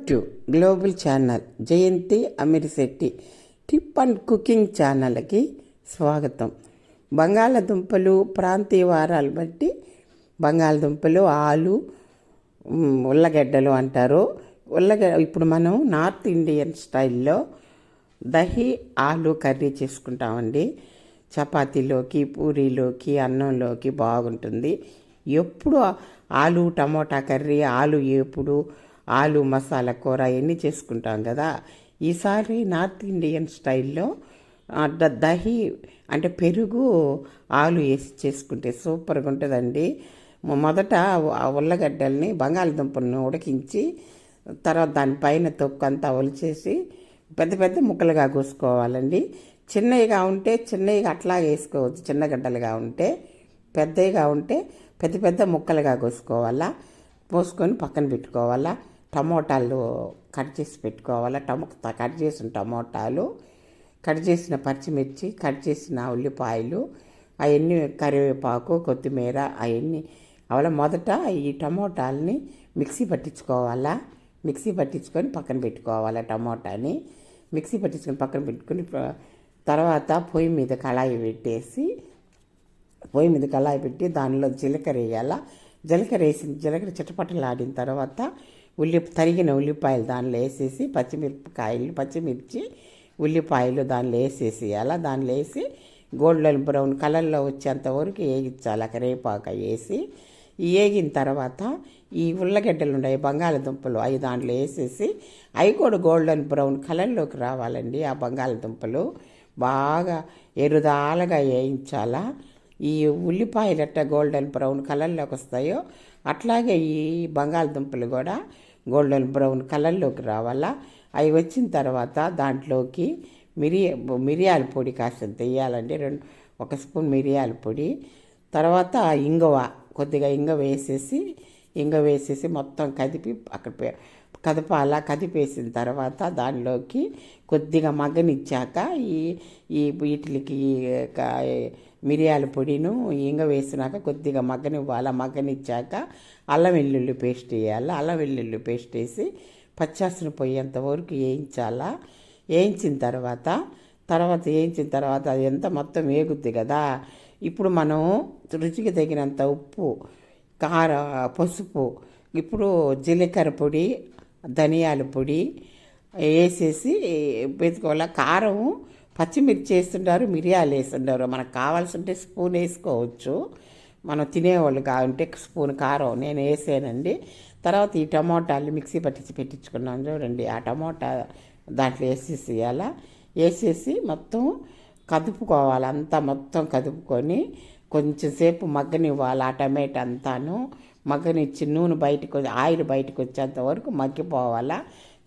To global channel Jayanthi Amirishetti tip and cooking ఛానల్కి స్వాగతం. బంగాళదుంపలు ప్రాంతీయ వారాలు బట్టి బంగాళదుంపలు, ఆలు, ఉల్లగడ్డలు అంటారు. ఇప్పుడు మనం నార్త్ ఇండియన్ స్టైల్లో దహి ఆలు కర్రీ చేసుకుంటామండి. చపాతీలోకి, పూరీలోకి, అన్నంలోకి బాగుంటుంది. ఎప్పుడు ఆలు టమోటా కర్రీ, ఆలు ఏపుడు, ఆలు మసాలా కూర ఇవన్నీ చేసుకుంటాం కదా. ఈసారి నార్త్ ఇండియన్ స్టైల్లో దహి అంటే పెరుగు, ఆలు వేసి చేసుకుంటే సూపర్గా ఉంటుందండి. మొదట ఉల్లగడ్డల్ని, బంగాళదుంపలను ఉడికించి తర్వాత దానిపైన తొక్కు అంతా ఒలిచేసి పెద్ద పెద్ద ముక్కలుగా కోసుకోవాలండి. చిన్నవిగా ఉంటే చిన్నవిగా అట్లా వేసుకోవచ్చు, చిన్న గడ్డలుగా ఉంటే. పెద్దవిగా ఉంటే పెద్ద పెద్ద ముక్కలుగా కోసుకోవాలా. పోసుకొని పక్కన పెట్టుకోవాలా. టమోటాలు కట్ చేసి పెట్టుకోవాలా. కట్ చేసిన టమోటాలు, కట్ చేసిన పచ్చిమిర్చి, కట్ చేసిన ఉల్లిపాయలు, అవన్నీ కరివేపాకు, కొత్తిమీర అవన్నీ అలా మొదట ఈ టమోటాలని మిక్సీ పట్టించుకోవాలా. మిక్సీ పట్టించుకొని పక్కన పెట్టుకోవాలా. టమోటాని మిక్సీ పట్టించుకొని పక్కన పెట్టుకుని తర్వాత పొయ్యి మీద కళాయి పెట్టి దానిలో జీలకర్ర వేయాలా. జీలకర్ర చిటపటలాడిన తర్వాత తరిగిన ఉల్లిపాయలు దానిలో వేసేసి, పచ్చిమిర్చి, ఉల్లిపాయలు దానిలో వేసేసేయాల. దానిలో వేసి గోల్డెన్ బ్రౌన్ కలర్లో వచ్చేంత వరకు వేగించాలి. కరివేపాకు వేసి వేగిన తర్వాత ఈ ఉల్లగడ్డలు ఉన్నాయి, బంగాళదుంపలు, అవి దాంట్లో వేసేసి అవి కూడా గోల్డెన్ బ్రౌన్ కలర్లోకి రావాలండి. ఆ బంగాళదుంపలు బాగా ఎరుదాలుగా వేయించాలా. ఈ ఉల్లిపాయలు ఎట్ట గోల్డెన్ బ్రౌన్ కలర్లోకి వస్తాయో అట్లాగే ఈ బంగాళదుంపలు కూడా గోల్డెన్ బ్రౌన్ కలర్లోకి రావాలా. అవి వచ్చిన తర్వాత దాంట్లోకి మిరియాల పొడి కాస్తంత వేయాలండి. 1 స్పూన్ మిరియాల పొడి, తర్వాత కొద్దిగా ఇంగువ వేసేసి మొత్తం కదిపి కదిపేసిన తర్వాత దానిలోకి కొద్దిగా మగ్గనిచ్చాక వీటికి మిరియాల పొడిను ఇంగ వేసినాక కొద్దిగా మగ్గనిచ్చాక అల్లం వెల్లుల్లి పేస్ట్ వేయాలి. అల్లం వెల్లుల్లి పేస్ట్ వేసి పచ్చాసన పోయేంత వరకు వేయించాలా. వేయించిన తర్వాత అది ఎంత మొత్తం వేగుద్ది కదా. ఇప్పుడు మనం రుచికి తగినంత ఉప్పు, పసుపు, ఇప్పుడు జీలకర్ర పొడి, ధనియాల పొడి వేసేసి వేసుకోవాలి. కారం, పచ్చిమిర్చి వేస్తుంటారు, మిరియాలు వేస్తుంటారు. మనకు కావాల్సింటే స్పూన్ వేసుకోవచ్చు. మనం తినేవాళ్ళు కావాలంటే స్పూన్ కారం నేను వేసానండి. తర్వాత ఈ టమోటాలు మిక్సీ పెట్టించుకున్నాను చూడండి. ఆ టమోటా దాంట్లో వేసేసి మొత్తం కదుపుకోవాలి. అంతా మొత్తం కదుపుకొని కొంచెంసేపు మగ్గనివ్వాలి. ఆ టమాటా అంతాను మగ్గనిచ్చి ఆయిల్ బయటకు వచ్చేంత వరకు మగ్గిపోవాలా.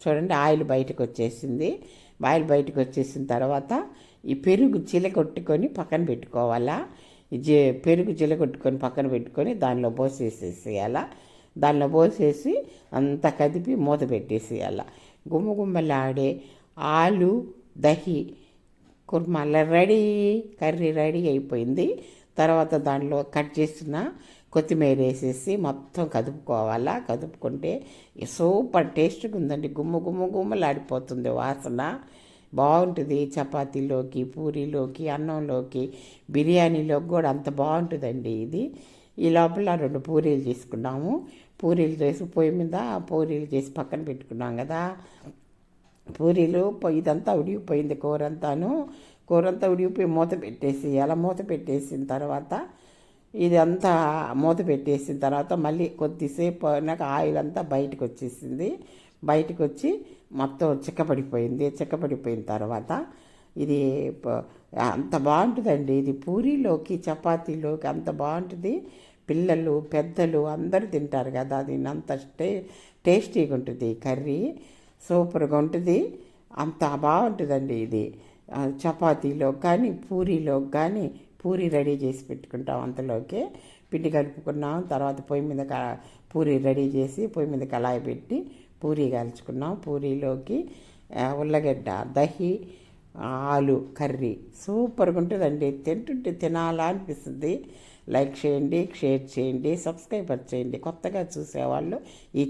చూడండి, ఆయిల్ బయటకు వచ్చేసింది. ఆయిల్ బయటకు వచ్చేసిన తర్వాత ఈ పెరుగు చిలకొట్టుకొని పక్కన పెట్టుకోవాలా. పెరుగు చిలకొట్టుకొని పక్కన పెట్టుకొని దానిలో పోసేసేయాల. దానిలో పోసేసి అంతా కదిపి మూత పెట్టేసేయాల. గుమ్మలాడే ఆలు దహి కుర్మా కర్రీ రెడీ అయిపోయింది. తర్వాత దానిలో కట్ చేసిన కొత్తిమీర వేసేసి మొత్తం కదుపుకోవాలా. కదుపుకుంటే సూపర్ టేస్ట్గా ఉందండి. గుమ్మలాడిపోతుంది వాసన. బాగుంటుంది. చపాతీలోకి, పూరీలోకి, అన్నంలోకి, బిర్యానీలోకి కూడా అంత బాగుంటుందండి ఇది. ఈ లోపల 2 పూరీలు చేసుకున్నాము. పూరీలు చేసి పొయ్యి మీద పూరీలు చేసి పక్కన పెట్టుకున్నాం కదా. పూరీలు ఇదంతా ఉడికిపోయింది. కూరంతా ఉడికిపోయి మూత పెట్టేసిన తర్వాత ఇదంతా మూత పెట్టేసిన తర్వాత మళ్ళీ కొద్దిసేపు అయినాక ఆయిల్ అంతా బయటకు వచ్చేసింది. బయటకు వచ్చి మొత్తం చిక్కపడిపోయిన తర్వాత ఇది అంత బాగుంటుందండి. ఇది పూరీలోకి, చపాతీలోకి అంత బాగుంటుంది. పిల్లలు, పెద్దలు అందరూ తింటారు కదా. దీన్ని అంత టేస్టీగా ఉంటుంది. కర్రీ సూపర్గా ఉంటుంది. అంత బాగుంటుందండి ఇది. చపాతీలో కానీ, పూరీలో కానీ, పూరీ రెడీ చేసి పెట్టుకుంటాం. అంతలోకే పిండి కలుపుకున్నాం. తర్వాత పూరీ రెడీ చేసి పొయ్యి మీద కళాయి పెట్టి పూరీ కాల్చుకున్నాం. పూరీలోకి ఉల్లగడ్డ, దహి, ఆలు కర్రీ సూపర్గా ఉంటుందండి. తింటుంటే తినాలా అనిపిస్తుంది. లైక్ చేయండి, షేర్ చేయండి, సబ్స్క్రైబ్ చేయండి. కొత్తగా చూసేవాళ్ళు ఈ